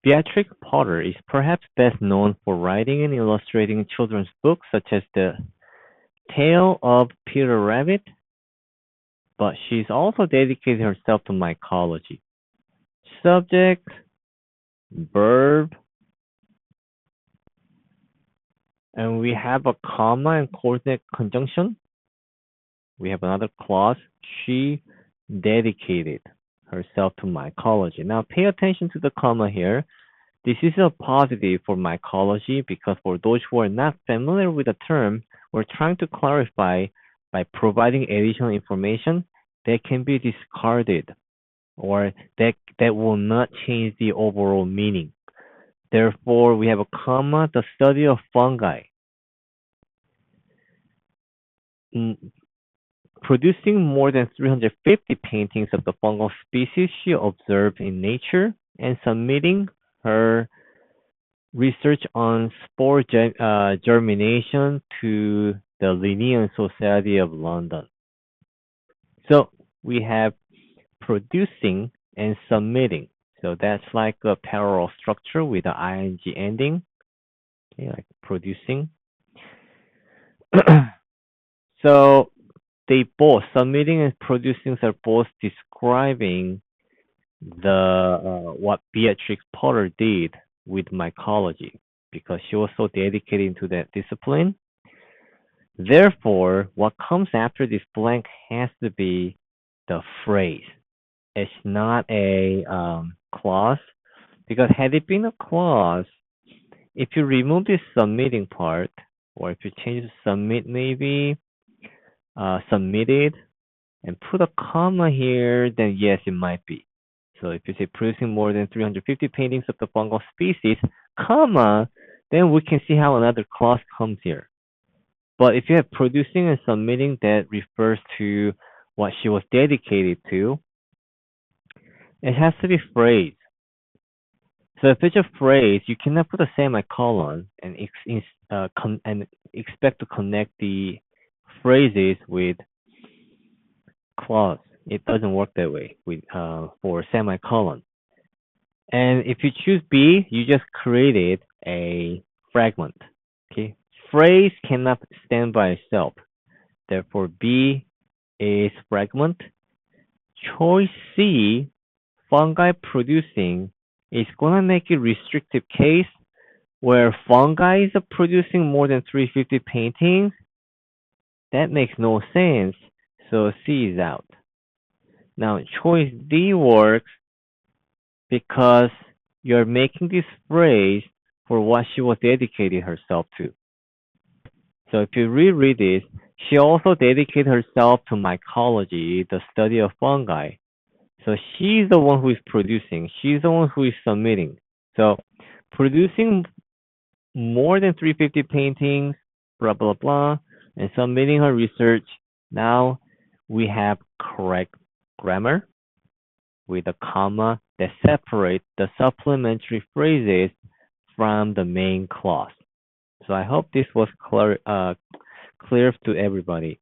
Beatrix Potter is perhaps best known for writing and illustrating children's books such as The Tale of Peter Rabbit, but she's also dedicated herself to mycology. Subject, verb, and we have a comma and coordinate conjunction. We have another clause. She dedicated herself to mycology. Now pay attention to the comma here. This is a positive for mycology because for those who are not familiar with the term, we're trying to clarify by providing additional information that can be discarded or that will not change the overall meaning. Therefore, we have a comma, the study of fungi. Producing more than 350 paintings of the fungal species she observed in nature and submitting her research on spore germination to the Linnean Society of London. So we have producing and submitting. So that's like a parallel structure with the ing ending. Okay, like producing. So they both submitting and producing are both describing the what Beatrix Potter did with mycology because she was so dedicated to that discipline. Therefore, what comes after this blank has to be the phrase. It's not a clause because had it been a clause, if you remove this submitting part or if you change the submit maybe submitted and put a comma here, then yes, it might be. So if you say producing more than 350 paintings of the fungal species, comma, then we can see how another clause comes here. But if you have producing and submitting, that refers to what she was dedicated to. It has to be phrase. So if it's a phrase, you cannot put a semicolon and expect to connect the phrases with clause. It doesn't work that way with for semicolon. And if you choose B, you just created a fragment. Okay, phrase cannot stand by itself. Therefore, B is fragment. Choice C, fungi producing, is gonna make it restrictive case where fungi is producing more than 350 paintings. That makes no sense. So C is out. Now choice D works because you're making this phrase for what she was dedicating herself to. So if you reread this, she also dedicated herself to mycology, the study of fungi. So she's the one who is producing. She's the one who is submitting. So producing more than 350 paintings, blah, blah, blah, and submitting her research. Now we have correct grammar with a comma that separates the supplementary phrases from the main clause. So I hope this was clear to everybody.